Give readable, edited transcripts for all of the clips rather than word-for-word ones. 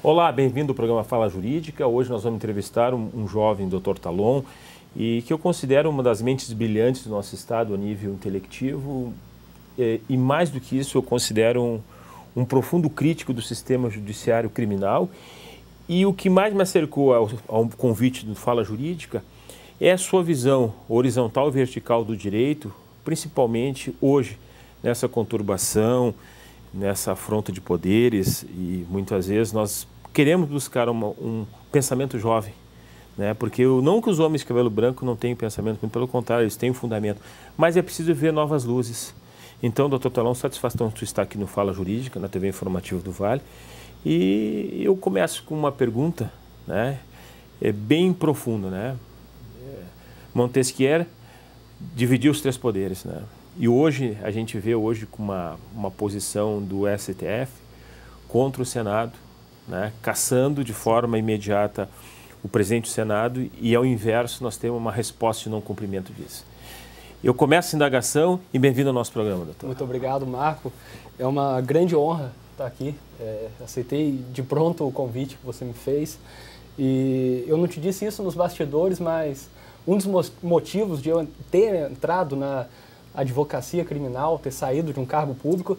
Olá, bem-vindo ao programa Fala Jurídica. Hoje nós vamos entrevistar um jovem Dr. Talon e que eu considero uma das mentes brilhantes do nosso estado a nível intelectivo e mais do que isso eu considero um profundo crítico do sistema judiciário criminal. E o que mais me acercou ao convite do Fala Jurídica é a sua visão horizontal e vertical do direito, principalmente hoje, nessa conturbação, nessa afronta de poderes, e muitas vezes nós queremos buscar um pensamento jovem, né? Porque não que os homens de cabelo branco não tenham pensamento, muito pelo contrário, eles têm um fundamento, mas é preciso ver novas luzes. Então, Dr. Talon, satisfação de estar aqui no Fala Jurídica, na TV Informativa do Vale, e eu começo com uma pergunta, né? Bem profunda, né? Montesquieu dividiu os três poderes, né? E hoje, a gente vê hoje com uma posição do STF contra o Senado, né? Caçando de forma imediata o presidente do Senado e, ao inverso, nós temos uma resposta de não cumprimento disso. Eu começo a indagação e bem-vindo ao nosso programa, doutor. Muito obrigado, Marco. É uma grande honra estar aqui. Aceitei de pronto o convite que você me fez. E eu não te disse isso nos bastidores, mas um dos motivos de eu ter entrado na advocacia criminal, ter saído de um cargo público,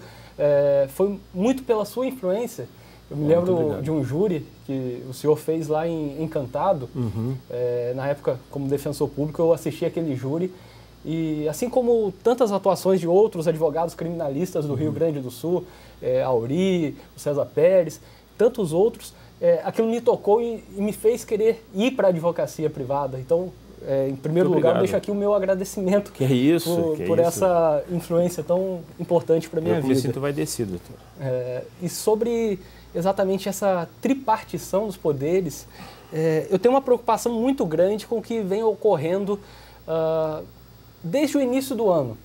foi muito pela sua influência. Eu me lembro de um júri que o senhor fez lá em Encantado. Na época, como defensor público, eu assisti aquele júri. E assim como tantas atuações de outros advogados criminalistas do Rio Grande do Sul, Auri, o César Pérez, tantos outros, aquilo me tocou e me fez querer ir para a advocacia privada. Então, em primeiro lugar, deixo aqui o meu agradecimento por essa influência tão importante para a minha vida. Eu me sinto envaidecido, doutor. E sobre exatamente essa tripartição dos poderes, eu tenho uma preocupação muito grande com o que vem ocorrendo desde o início do ano.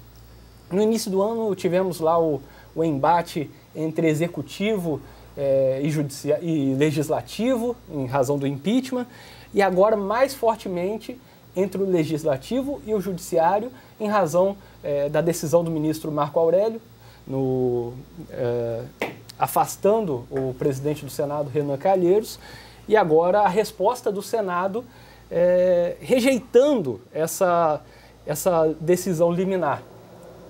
No início do ano tivemos lá o embate entre executivo e legislativo, em razão do impeachment, e agora mais fortemente entre o legislativo e o judiciário, em razão da decisão do ministro Marco Aurélio, afastando o presidente do Senado, Renan Calheiros, e agora a resposta do Senado rejeitando essa decisão liminar,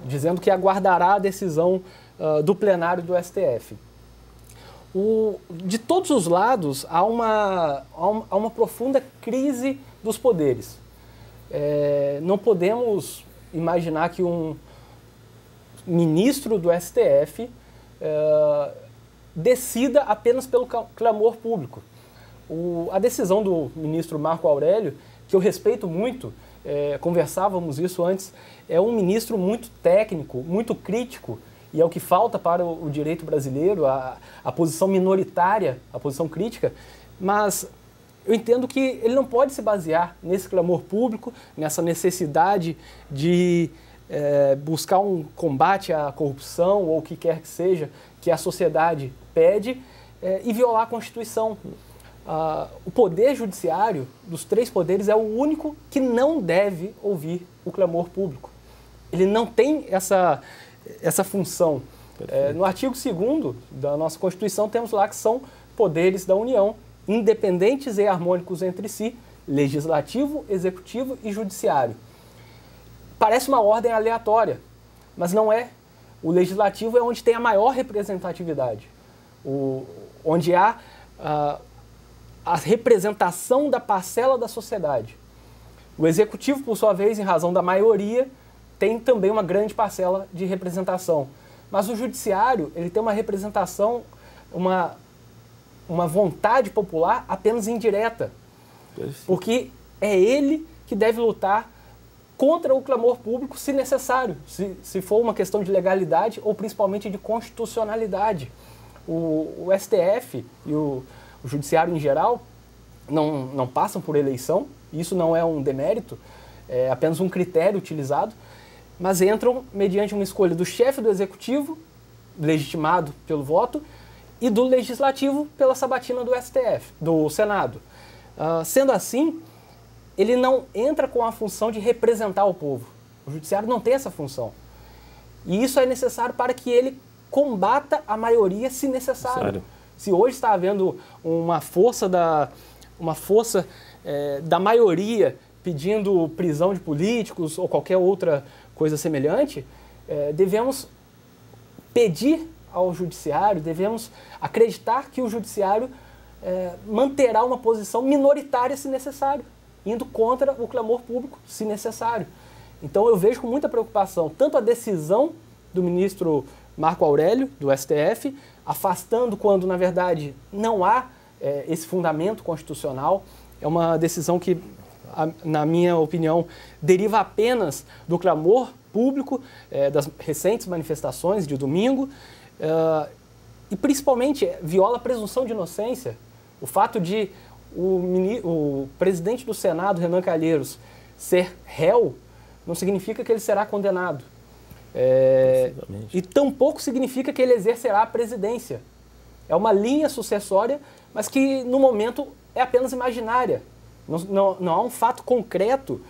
dizendo que aguardará a decisão do plenário do STF. De todos os lados, há uma profunda crise dos poderes. Não podemos imaginar que um ministro do STF decida apenas pelo clamor público. A decisão do ministro Marco Aurélio, que eu respeito muito, conversávamos isso antes, é um ministro muito técnico, muito crítico, e é o que falta para o direito brasileiro, a posição minoritária, a posição crítica, mas eu entendo que ele não pode se basear nesse clamor público, nessa necessidade de buscar um combate à corrupção ou o que quer que seja que a sociedade pede e violar a Constituição. O poder judiciário, dos três poderes, é o único que não deve ouvir o clamor público. Ele não tem essa função. No artigo 2º da nossa Constituição, temos lá que são poderes da União, independentes e harmônicos entre si, legislativo, executivo e judiciário. Parece uma ordem aleatória, mas não é. O legislativo é onde tem a maior representatividade, onde há a representação da parcela da sociedade. O executivo, por sua vez, em razão da maioria, tem também uma grande parcela de representação. Mas o judiciário, ele tem uma representação, uma vontade popular apenas indireta. Porque é ele que deve lutar contra o clamor público, se necessário, se for uma questão de legalidade ou principalmente de constitucionalidade. O STF e o judiciário em geral não passam por eleição, isso não é um demérito, é apenas um critério utilizado, mas entram mediante uma escolha do chefe do executivo, legitimado pelo voto, e do legislativo pela sabatina do STF, do Senado. Sendo assim, ele não entra com a função de representar o povo. O judiciário não tem essa função. E isso é necessário para que ele combata a maioria se necessário. Se hoje está havendo uma força da maioria pedindo prisão de políticos ou qualquer outra coisa semelhante, devemos pedir ao judiciário, devemos acreditar que o judiciário manterá uma posição minoritária se necessário, indo contra o clamor público se necessário. Então eu vejo com muita preocupação tanto a decisão do ministro Marco Aurélio, do STF, afastando quando, na verdade, não há esse fundamento constitucional. É uma decisão que, na minha opinião, deriva apenas do clamor público, das recentes manifestações de domingo, e principalmente viola a presunção de inocência. O fato de o presidente do Senado, Renan Calheiros, ser réu, não significa que ele será condenado. E tampouco significa que ele exercerá a presidência. É uma linha sucessória, mas que no momento é apenas imaginária. Não há um fato concreto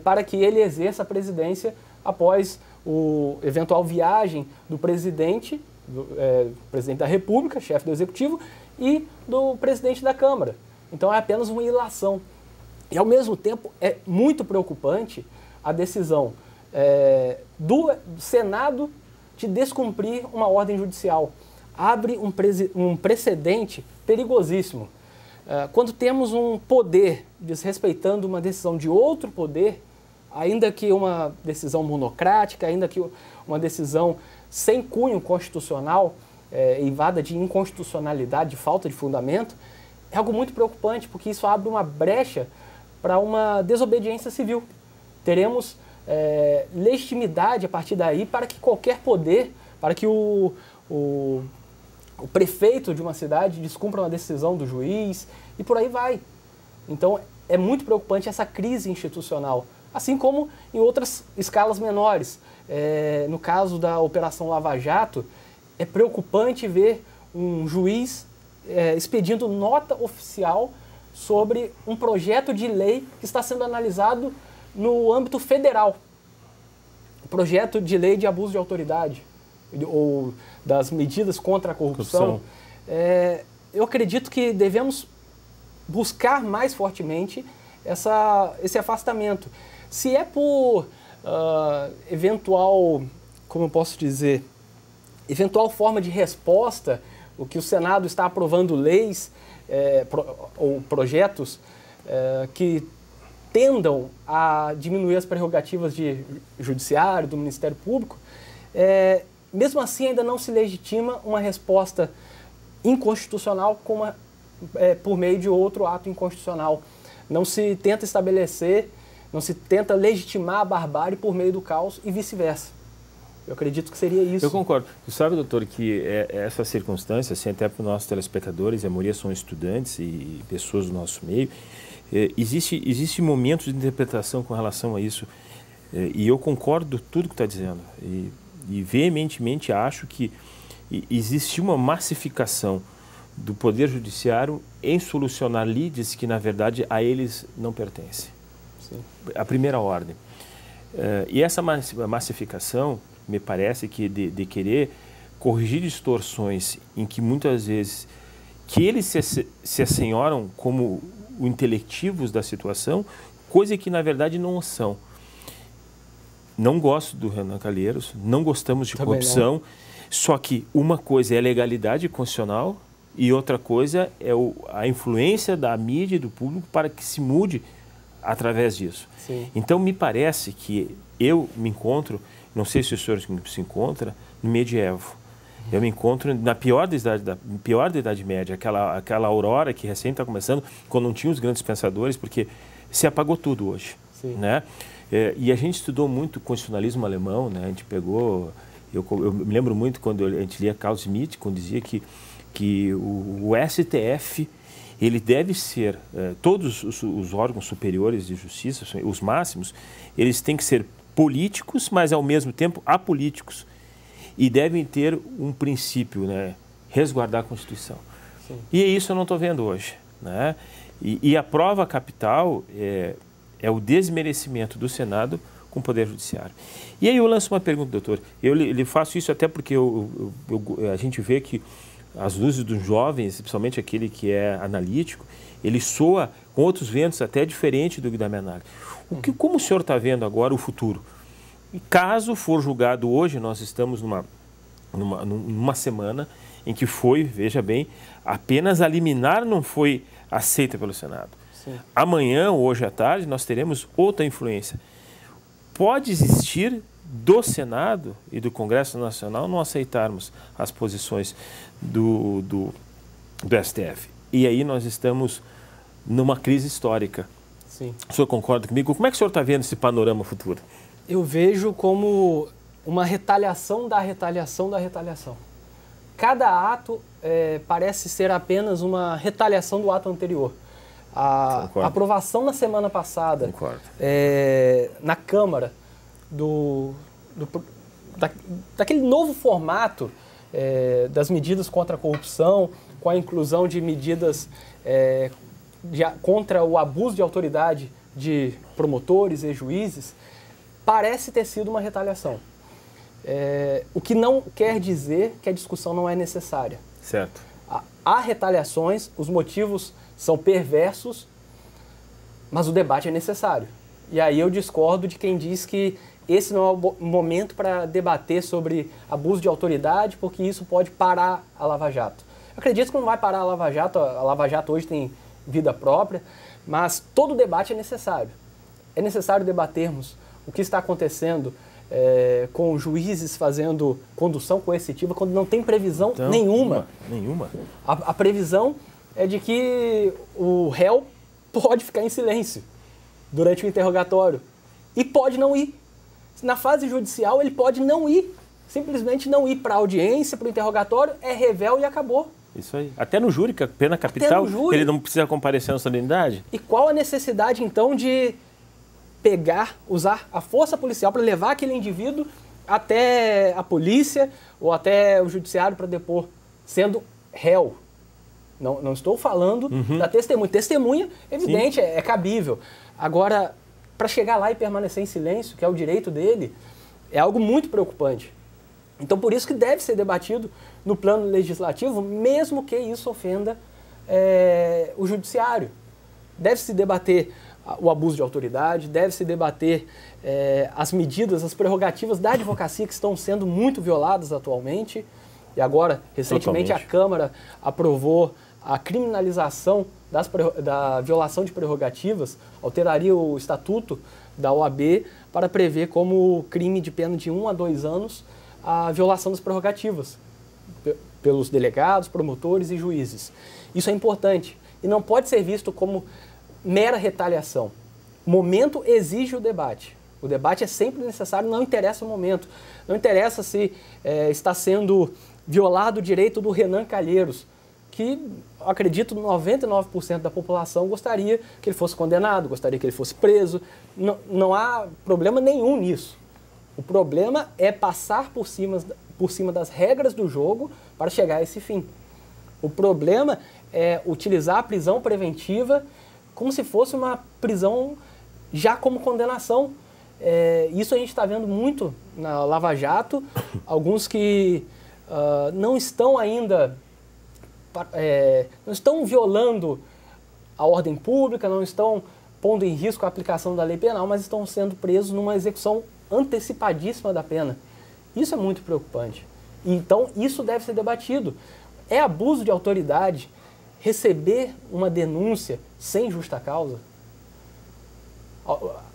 para que ele exerça a presidência após a eventual viagem do presidente da República, chefe do Executivo, e do presidente da Câmara. Então é apenas uma ilação. E ao mesmo tempo é muito preocupante a decisão do Senado de descumprir uma ordem judicial. Abre um precedente perigosíssimo. Quando temos um poder desrespeitando uma decisão de outro poder, ainda que uma decisão monocrática, ainda que uma decisão sem cunho constitucional, eivada de inconstitucionalidade, de falta de fundamento, é algo muito preocupante, porque isso abre uma brecha para uma desobediência civil. Teremos legitimidade a partir daí para que qualquer poder, para que o prefeito de uma cidade descumpra uma decisão do juiz e por aí vai. Então é muito preocupante essa crise institucional, assim como em outras escalas menores. No caso da Operação Lava Jato, é preocupante ver um juiz expedindo nota oficial sobre um projeto de lei que está sendo analisado no âmbito federal. O projeto de lei de abuso de autoridade ou das medidas contra a corrupção. Eu acredito que devemos buscar mais fortemente esse afastamento. Se é por eventual, como eu posso dizer, eventual forma de resposta, o que o Senado está aprovando leis ou projetos que tendam a diminuir as prerrogativas de judiciário, do Ministério Público, mesmo assim ainda não se legitima uma resposta inconstitucional por meio de outro ato inconstitucional. Não se tenta estabelecer, não se tenta legitimar a barbárie por meio do caos e vice-versa. Eu acredito que seria isso. Eu concordo. Você sabe, doutor, que essa circunstância, assim, até para os nossos telespectadores, a maioria são estudantes e pessoas do nosso meio, existe momentos de interpretação com relação a isso. E eu concordo com tudo que está dizendo. E veementemente acho que existe uma massificação do Poder Judiciário em solucionar lides que, na verdade, a eles não pertencem. Sim. A primeira ordem. E essa massificação, me parece que de querer corrigir distorções em que muitas vezes que eles se assenhoram como intelectivos da situação, coisa que na verdade não são. Não gosto do Renan Calheiros, não gostamos de corrupção, só que uma coisa é a legalidade constitucional e outra coisa é a influência da mídia e do público para que se mude através disso. Sim. Então me parece que eu me encontro, não sei se o senhor se encontra, no medievo. Eu me encontro na pior da Idade Média, aquela aurora que recém está começando, quando não tinha os grandes pensadores, porque se apagou tudo hoje. Sim. Né? E a gente estudou muito o constitucionalismo alemão, né? A gente pegou, eu me lembro muito quando a gente lia Carl Schmitt, quando dizia que o STF, ele deve ser, todos os órgãos superiores de justiça, os máximos, eles têm que ser políticos, mas ao mesmo tempo apolíticos. E devem ter um princípio, né? Resguardar a Constituição. Sim. E isso eu não estou vendo hoje. Né? E a prova capital é o desmerecimento do Senado com o Poder Judiciário. E aí eu lanço uma pergunta, doutor. Eu lhe faço isso até porque a gente vê que as luzes dos jovens, principalmente aquele que é analítico, ele soa com outros ventos até diferente do que da minha análise. Como o senhor está vendo agora o futuro? E caso for julgado hoje, nós estamos numa semana em que foi, veja bem, apenas a liminar não foi aceita pelo Senado. Sim. Amanhã, hoje à tarde, nós teremos outra influência. Pode existir do Senado e do Congresso Nacional não aceitarmos as posições do STF. E aí nós estamos numa crise histórica. Sim. O senhor concorda comigo? Como é que o senhor está vendo esse panorama futuro? Eu vejo como uma retaliação da retaliação da retaliação. Cada ato parece ser apenas uma retaliação do ato anterior. A aprovação na semana passada na Câmara daquele novo formato das medidas contra a corrupção, com a inclusão de medidas contra o abuso de autoridade de promotores e juízes, parece ter sido uma retaliação. O que não quer dizer que a discussão não é necessária. Certo. Há retaliações, os motivos são perversos, mas o debate é necessário. E aí eu discordo de quem diz que esse não é o momento para debater sobre abuso de autoridade, porque isso pode parar a Lava Jato. Eu acredito que não vai parar a Lava Jato hoje tem vida própria, mas todo debate é necessário. É necessário debatermos o que está acontecendo com juízes fazendo condução coercitiva quando não tem previsão nenhuma. A previsão é de que o réu pode ficar em silêncio durante o interrogatório e pode não ir. Na fase judicial ele pode não ir, simplesmente não ir para a audiência, para o interrogatório, é revel e acabou. Isso aí. Até no júri, pena capital, ele não precisa comparecer na solenidade. E qual a necessidade então de usar a força policial para levar aquele indivíduo até a polícia ou até o judiciário para depor, sendo réu? Não estou falando da testemunha. Testemunha, evidente, é cabível. Agora, para chegar lá e permanecer em silêncio, que é o direito dele, é algo muito preocupante. Então, por isso que deve ser debatido no plano legislativo, mesmo que isso ofenda o judiciário. Deve-se debater o abuso de autoridade, deve-se debater as medidas, as prerrogativas da advocacia que estão sendo muito violadas atualmente. E agora, recentemente, a Câmara aprovou a criminalização da violação de prerrogativas, alteraria o estatuto da OAB para prever como crime de pena de 1 a 2 anos a violação das prerrogativas pelos delegados, promotores e juízes. Isso é importante e não pode ser visto como mera retaliação. O momento exige o debate. O debate é sempre necessário, não interessa o momento. Não interessa se está sendo violado o direito do Renan Calheiros, que, acredito, 99% da população gostaria que ele fosse condenado, gostaria que ele fosse preso. Não há problema nenhum nisso. O problema é passar por cima das regras do jogo para chegar a esse fim. O problema é utilizar a prisão preventiva como se fosse uma prisão já como condenação. Isso a gente está vendo muito na Lava Jato, alguns que não estão ainda, não estão violando a ordem pública, não estão pondo em risco a aplicação da lei penal, mas estão sendo presos numa execução antecipadíssima da pena. Isso é muito preocupante. Então, isso deve ser debatido. É abuso de autoridade receber uma denúncia sem justa causa?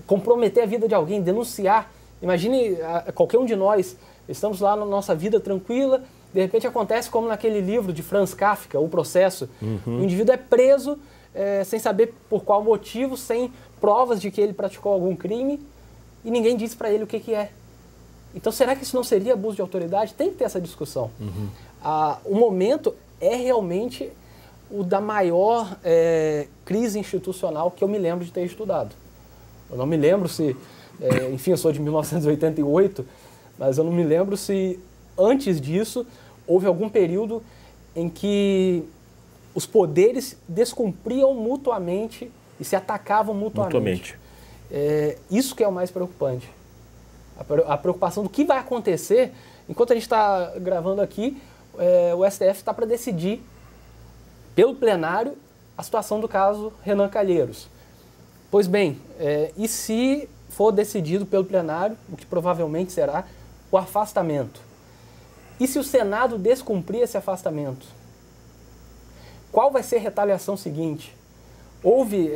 Comprometer a vida de alguém, denunciar. Imagine qualquer um de nós, estamos lá na nossa vida tranquila, de repente acontece como naquele livro de Franz Kafka, O Processo. O indivíduo é preso sem saber por qual motivo, sem provas de que ele praticou algum crime, e ninguém diz para ele o que é. Então, será que isso não seria abuso de autoridade? Tem que ter essa discussão. O momento é realmente o da maior crise institucional que eu me lembro de ter estudado. Eu não me lembro se, enfim, eu sou de 1988, mas eu não me lembro se antes disso houve algum período em que os poderes descumpriam mutuamente e se atacavam mutuamente. Isso que é o mais preocupante. A preocupação do que vai acontecer, enquanto a gente está gravando aqui, o STF está para decidir, pelo plenário, a situação do caso Renan Calheiros. Pois bem, e se for decidido pelo plenário, o que provavelmente será, o afastamento? E se o Senado descumprir esse afastamento? Qual vai ser a retaliação seguinte? Houve,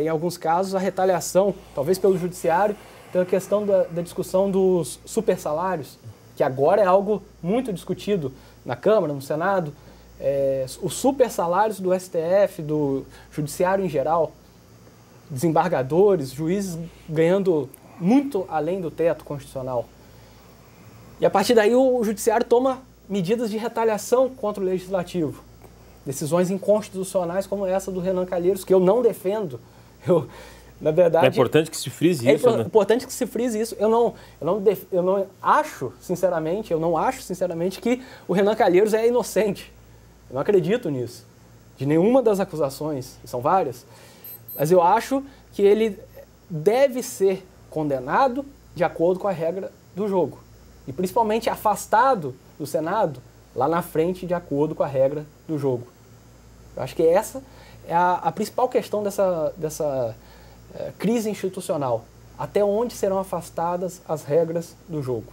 em alguns casos, a retaliação, talvez pelo judiciário, pela questão da discussão dos supersalários, que agora é algo muito discutido na Câmara, no Senado. Os supersalários do STF, do judiciário em geral, desembargadores, juízes ganhando muito além do teto constitucional. E a partir daí o judiciário toma medidas de retaliação contra o legislativo. Decisões inconstitucionais como essa do Renan Calheiros, que eu não defendo. Na verdade, é importante que se frise isso, né? É importante que se frise isso. Eu não acho, sinceramente, que o Renan Calheiros é inocente. Eu não acredito nisso. De nenhuma das acusações, são várias. Mas eu acho que ele deve ser condenado de acordo com a regra do jogo. E principalmente afastado do Senado lá na frente de acordo com a regra do jogo. Eu acho que essa é a principal questão dessa crise institucional. Até onde serão afastadas as regras do jogo?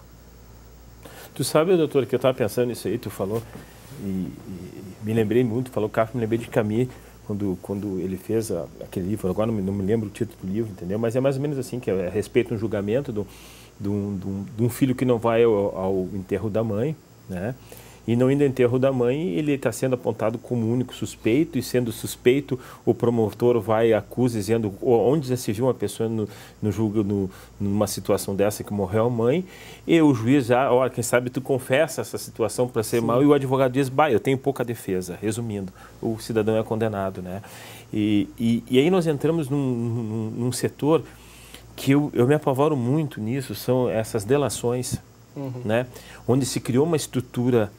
Tu sabe, doutor, que eu estava pensando nisso aí, tu falou, e me lembrei muito, falou Kafka, me lembrei de Camus, quando ele fez aquele livro, agora não me lembro o título do livro, entendeu? Mas é mais ou menos assim, que é a respeito de um julgamento de um filho que não vai ao enterro da mãe, né? E não indo ao enterro da mãe, ele está sendo apontado como único suspeito, e sendo suspeito, o promotor vai e acusa, dizendo onde já se viu uma pessoa no julgo, numa situação dessa que morreu a mãe, e o juiz, olha, quem sabe tu confessa essa situação para ser mal, e o advogado diz, eu tenho pouca defesa. Resumindo, o cidadão é condenado, né? E aí nós entramos num setor que eu me apavoro muito nisso, são essas delações, né? Onde se criou uma estrutura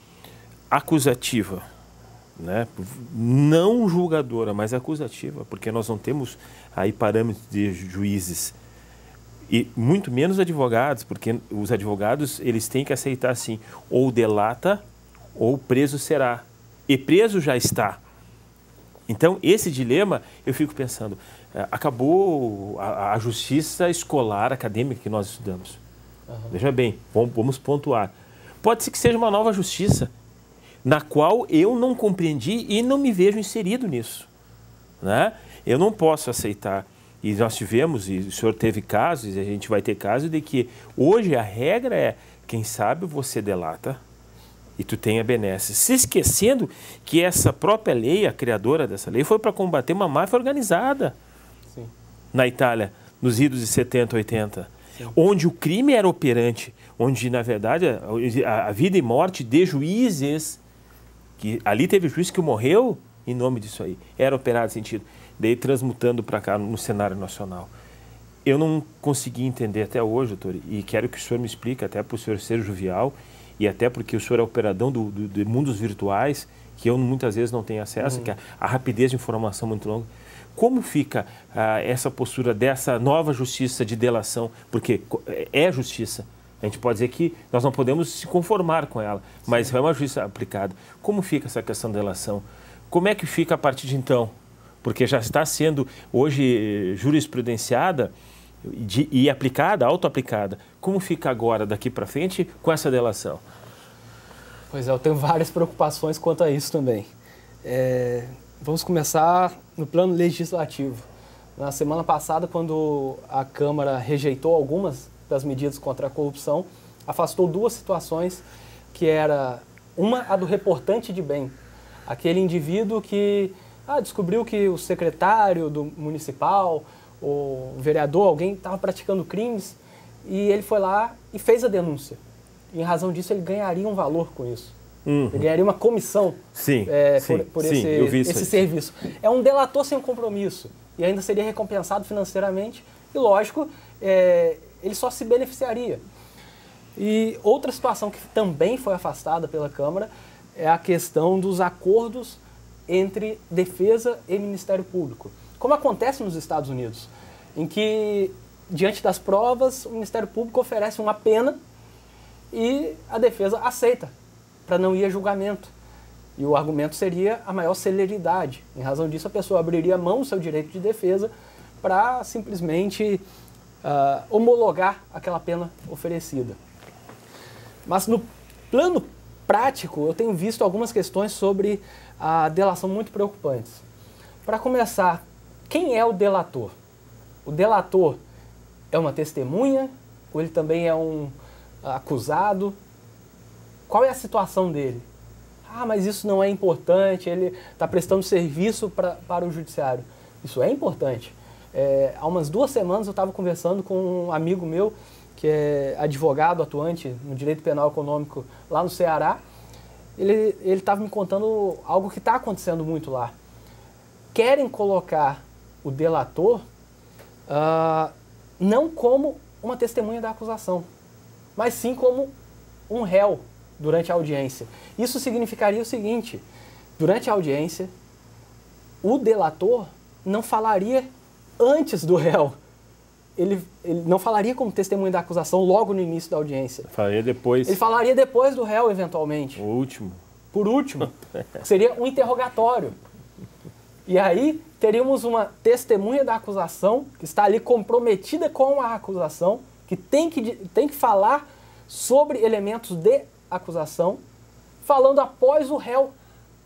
acusativa, né? Não julgadora, mas acusativa, porque nós não temos aí parâmetros de juízes e muito menos advogados, porque os advogados eles têm que aceitar assim, ou delata ou preso será, e preso já está. Então esse dilema eu fico pensando, acabou a justiça escolar acadêmica que nós estudamos. Veja bem, vamos pontuar. Pode ser que seja uma nova justiça, na qual eu não compreendi e não me vejo inserido nisso, né? Eu não posso aceitar, e nós tivemos, e o senhor teve casos, e a gente vai ter casos, de que hoje a regra é, quem sabe você delata e tu tem a benesse, se esquecendo que essa própria lei, a criadora dessa lei, foi para combater uma máfia organizada. Sim. Na Itália, nos idos de 70, 80. Sim. Onde o crime era operante, onde, na verdade, a vida e morte de juízes, que ali teve juiz que morreu em nome disso aí, era operado nesse sentido, daí transmutando para cá no cenário nacional. Eu não consegui entender até hoje, doutor, e quero que o senhor me explique, até para o senhor ser jovial, e até porque o senhor é operador de mundos virtuais, que eu muitas vezes não tenho acesso, que a rapidez de informação é muito longa. Como fica essa postura dessa nova justiça de delação? Porque é justiça. A gente pode dizer que nós não podemos se conformar com ela, mas Sim. é uma justiça aplicada. Como fica essa questão da delação? Como é que fica a partir de então? Porque já está sendo hoje jurisprudenciada e aplicada, auto-aplicada. Como fica agora, daqui para frente, com essa delação? Pois é, eu tenho várias preocupações quanto a isso também. Vamos começar no plano legislativo. Na semana passada, quando a Câmara rejeitou algumas das medidas contra a corrupção, afastou duas situações, que era uma, a do reportante de bem, aquele indivíduo que descobriu que o secretário do municipal, o vereador, alguém estava praticando crimes, e ele foi lá e fez a denúncia. E, em razão disso, ele ganharia um valor com isso. Ele ganharia uma comissão por esse serviço. É um delator sem compromisso e ainda seria recompensado financeiramente e, lógico, ele só se beneficiaria. E outra situação que também foi afastada pela Câmara é a questão dos acordos entre defesa e Ministério Público. Como acontece nos Estados Unidos, em que, diante das provas, o Ministério Público oferece uma pena e a defesa aceita para não ir a julgamento. E o argumento seria a maior celeridade. Em razão disso, a pessoa abriria mão do seu direito de defesa para simplesmente homologar aquela pena oferecida. Mas no plano prático, eu tenho visto algumas questões sobre a delação muito preocupantes. Para começar, quem é o delator? O delator é uma testemunha ou ele também é um acusado? Qual é a situação dele? Ah, mas isso não é importante, ele está prestando serviço para o judiciário. Isso é importante. Há umas 2 semanas eu estava conversando com um amigo meu, que é advogado atuante no direito penal econômico lá no Ceará. Ele estava me contando algo que está acontecendo muito lá. Querem colocar o delator não como uma testemunha da acusação, mas sim como um réu durante a audiência. Isso significaria o seguinte: durante a audiência, o delator não falaria antes do réu. Ele não falaria como testemunha da acusação logo no início da audiência. Falaria depois. Ele falaria depois do réu, eventualmente. O último. Por último. Seria um interrogatório. E aí teríamos uma testemunha da acusação que está ali comprometida com a acusação, que tem que falar sobre elementos de acusação, falando após o réu.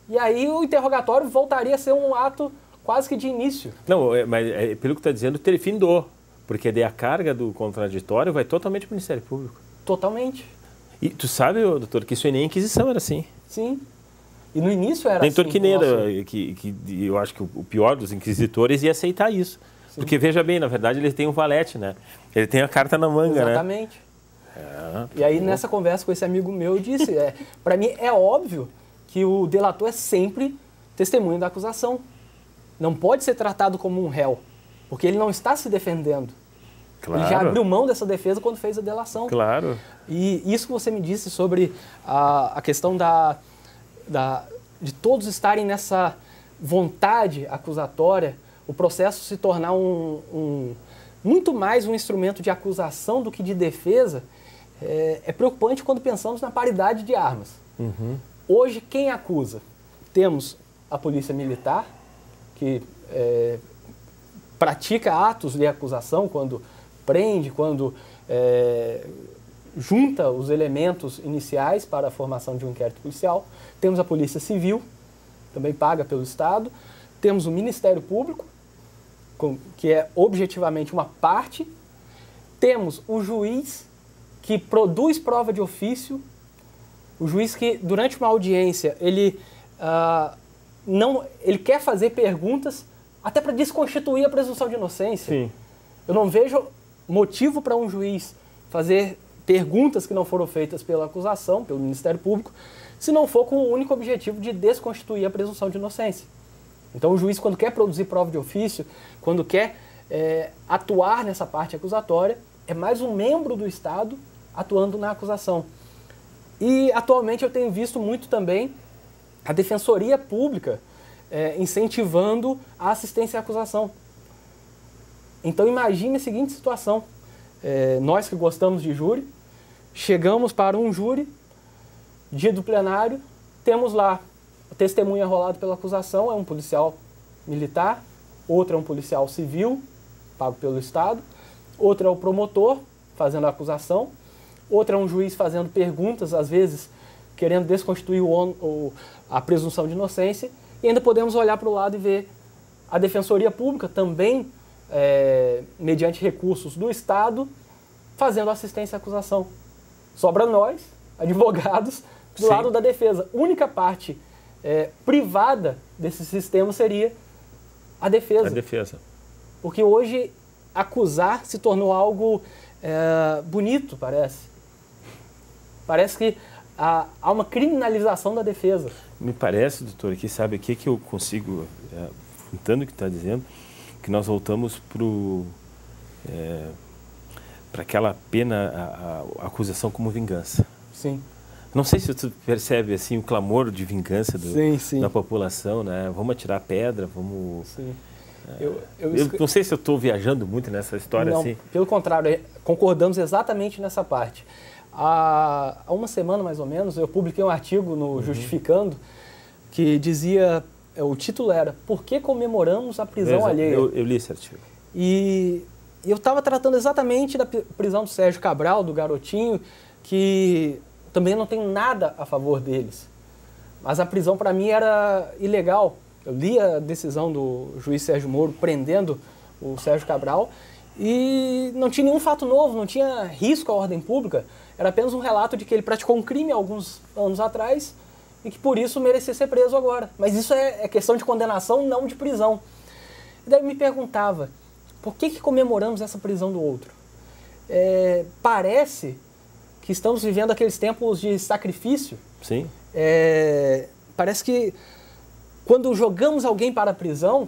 E aí o interrogatório voltaria a ser um ato quase que de início. Não, mas pelo que está dizendo, findou. Porque daí a carga do contraditório vai totalmente para o Ministério Público. Totalmente. E tu sabe, doutor, que isso nem a Inquisição era assim. Sim. E no início era nem assim. Torquineira, que eu acho que o pior dos inquisitores ia aceitar isso. Sim. Porque, veja bem, na verdade, ele tem um valete, né? Ele tem a carta na manga, exatamente. Né? E aí, nessa conversa com esse amigo meu, eu disse, para mim é óbvio que o delator é sempre testemunha da acusação. Não pode ser tratado como um réu, porque ele não está se defendendo. Claro. Ele já abriu mão dessa defesa quando fez a delação. Claro. E isso que você me disse sobre a questão de todos estarem nessa vontade acusatória, o processo se tornar muito mais um instrumento de acusação do que de defesa, é preocupante quando pensamos na paridade de armas. Uhum. Hoje, quem acusa? Temos a polícia militar, que pratica atos de acusação quando prende, quando junta os elementos iniciais para a formação de um inquérito policial. Temos a Polícia Civil, também paga pelo Estado. Temos o Ministério Público, que é objetivamente uma parte. Temos o juiz, que produz prova de ofício. O juiz que, durante uma audiência, ele quer fazer perguntas até para desconstituir a presunção de inocência. Sim. Eu não vejo motivo para um juiz fazer perguntas que não foram feitas pela acusação, pelo Ministério Público, se não for com o único objetivo de desconstituir a presunção de inocência. Então o juiz, quando quer produzir prova de ofício, quando quer atuar nessa parte acusatória, é mais um membro do Estado atuando na acusação. E atualmente eu tenho visto muito também a Defensoria Pública incentivando a assistência à acusação. Então imagine a seguinte situação: nós que gostamos de júri, chegamos para um júri, dia do plenário, temos lá a testemunha rolada pela acusação, é um policial militar, outro é um policial civil, pago pelo Estado, outro é o promotor fazendo a acusação, outro é um juiz fazendo perguntas, às vezes querendo desconstituir a presunção de inocência, e ainda podemos olhar para o lado e ver a Defensoria Pública também, mediante recursos do Estado, fazendo assistência à acusação. Sobra nós, advogados, do lado da defesa. A única parte privada desse sistema seria a defesa. A defesa. Porque hoje acusar se tornou algo bonito, parece. Parece que há uma criminalização da defesa. Me parece, doutor, que sabe o que eu consigo, juntando o que está dizendo, que nós voltamos para aquela pena, a acusação como vingança. Sim. Não sei se tu percebe assim o clamor de vingança da população, né? Vamos atirar pedra, vamos... Sim. Eu não sei se eu estou viajando muito nessa história. Não, assim. Pelo contrário, concordamos exatamente nessa parte. Há uma semana, mais ou menos, eu publiquei um artigo no Justificando que dizia, o título era "Por que comemoramos a prisão alheia?" Eu li esse artigo. E eu estava tratando exatamente da prisão do Sérgio Cabral, do garotinho, que também não tenho nada a favor deles. Mas a prisão para mim era ilegal. Eu li a decisão do juiz Sérgio Moro prendendo o Sérgio Cabral e não tinha nenhum fato novo, não tinha risco à ordem pública. Era apenas um relato de que ele praticou um crime alguns anos atrás e que por isso merecia ser preso agora. Mas isso é questão de condenação, não de prisão. E daí eu me perguntava, por que comemoramos essa prisão do outro? Parece que estamos vivendo aqueles tempos de sacrifício. Sim. Parece que quando jogamos alguém para a prisão,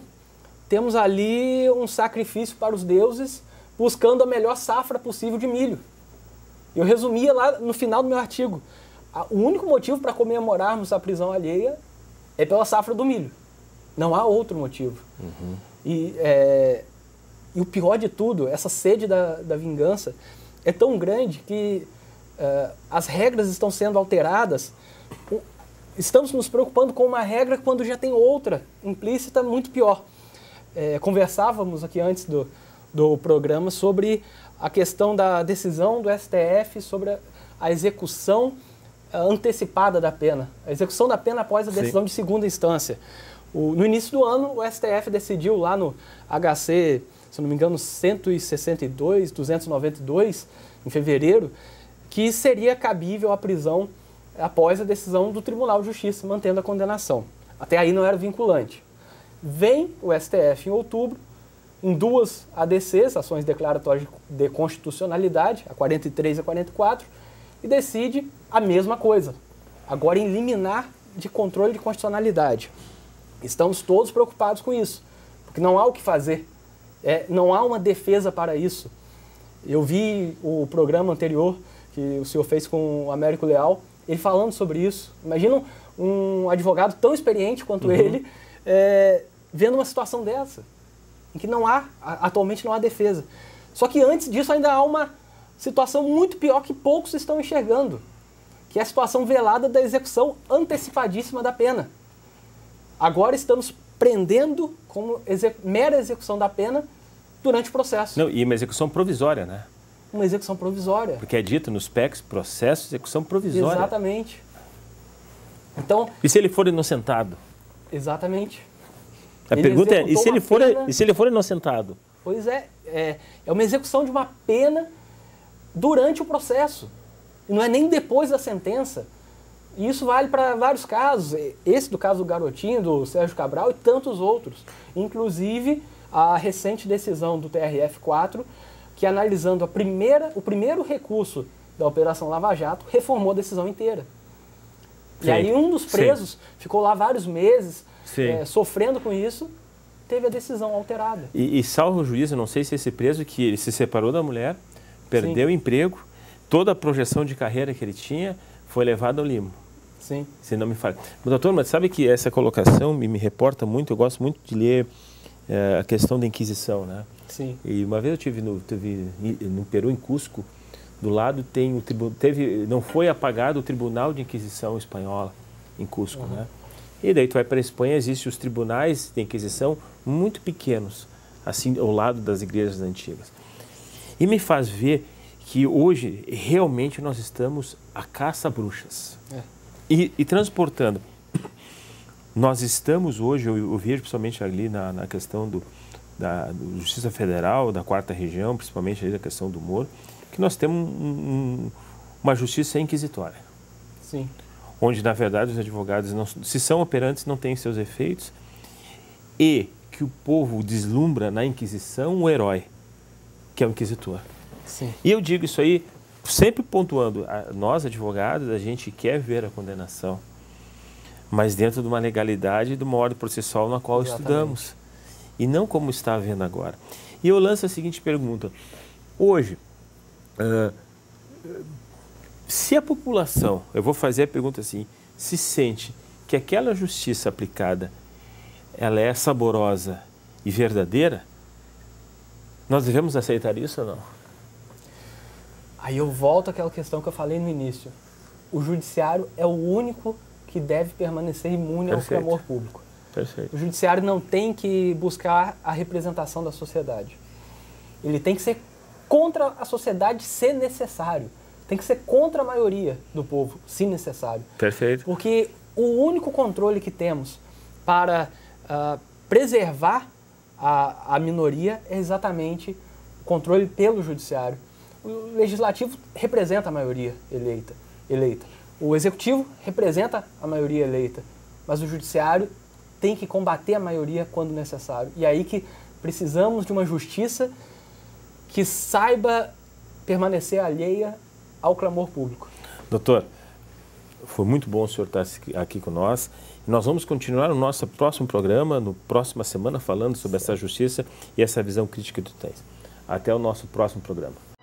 temos ali um sacrifício para os deuses, buscando a melhor safra possível de milho. Eu resumia lá no final do meu artigo. O único motivo para comemorarmos a prisão alheia é pela safra do milho. Não há outro motivo. E o pior de tudo, essa sede da vingança é tão grande que as regras estão sendo alteradas. Estamos nos preocupando com uma regra quando já tem outra implícita muito pior. Conversávamos aqui antes do programa sobre a questão da decisão do STF sobre a execução antecipada da pena. A execução da pena após a decisão de segunda instância. No início do ano, o STF decidiu lá no HC, se não me engano, 162, 292, em fevereiro, que seria cabível a prisão após a decisão do Tribunal de Justiça, mantendo a condenação. Até aí não era vinculante. Vem o STF em outubro, em duas ADCs, ações declaratórias de constitucionalidade, a 43 e a 44, e decide a mesma coisa, agora em liminar de controle de constitucionalidade. Estamos todos preocupados com isso, porque não há o que fazer, não há uma defesa para isso. Eu vi o programa anterior que o senhor fez com o Américo Leal, ele falando sobre isso. Imagina um advogado tão experiente quanto ele, vendo uma situação dessa, em que atualmente não há defesa. Só que antes disso ainda há uma situação muito pior que poucos estão enxergando, que é a situação velada da execução antecipadíssima da pena. Agora estamos prendendo como mera execução da pena durante o processo. Não, e uma execução provisória, né? Uma execução provisória. Porque é dito nos PECs, processo, execução provisória. Exatamente. Então, e se ele for inocentado? Exatamente. A pergunta é, e se ele for inocentado? Pois é uma execução de uma pena durante o processo. E não é nem depois da sentença. E isso vale para vários casos. Esse do caso do garotinho, do Sérgio Cabral e tantos outros. Inclusive, a recente decisão do TRF4, que analisando o primeiro recurso da Operação Lava Jato, reformou a decisão inteira. Sim. E aí um dos presos ficou lá vários meses sofrendo com isso, teve a decisão alterada. E salvo o juiz, eu não sei se esse preso que ele se separou da mulher, perdeu o emprego, toda a projeção de carreira que ele tinha foi levada ao limo. Sim. Se não me falha. Mas, doutor, mas sabe que essa colocação me reporta muito, eu gosto muito de ler a questão da Inquisição, né? Sim. E uma vez eu tive no Peru, em Cusco, do lado tem não foi apagado o Tribunal de Inquisição Espanhola, em Cusco, né? E daí tu vai para a Espanha, existem os tribunais de Inquisição muito pequenos, assim, ao lado das igrejas antigas. E me faz ver que hoje, realmente, nós estamos à caça a bruxas. E transportando. Nós estamos hoje, eu vejo principalmente ali na questão da Justiça Federal, da 4ª Região, principalmente ali da questão do Moro, que nós temos uma justiça inquisitória. Sim. Onde, na verdade, os advogados, se são operantes, não têm seus efeitos, e que o povo deslumbra na Inquisição o herói, que é o inquisitor. Sim. E eu digo isso aí, sempre pontuando, nós, advogados, a gente quer ver a condenação, mas dentro de uma legalidade e de uma ordem processual na qual estudamos, e não como está havendo agora. E eu lanço a seguinte pergunta. Hoje, se a população, eu vou fazer a pergunta assim, se sente que aquela justiça aplicada, ela é saborosa e verdadeira, nós devemos aceitar isso ou não? Aí eu volto àquela questão que eu falei no início. O judiciário é o único que deve permanecer imune ao clamor público. Perfeito. O judiciário não tem que buscar a representação da sociedade. Ele tem que ser contra a sociedade se necessário. Tem que ser contra a maioria do povo, se necessário. Perfeito. Porque o único controle que temos para preservar a minoria é exatamente o controle pelo judiciário. O legislativo representa a maioria eleita. O executivo representa a maioria eleita. Mas o judiciário tem que combater a maioria quando necessário. E aí que precisamos de uma justiça que saiba permanecer alheia ao clamor público. Doutor, foi muito bom o senhor estar aqui com nós. Nós vamos continuar no nosso próximo programa, na próxima semana, falando sobre essa justiça e essa visão crítica que tu tens. Até o nosso próximo programa.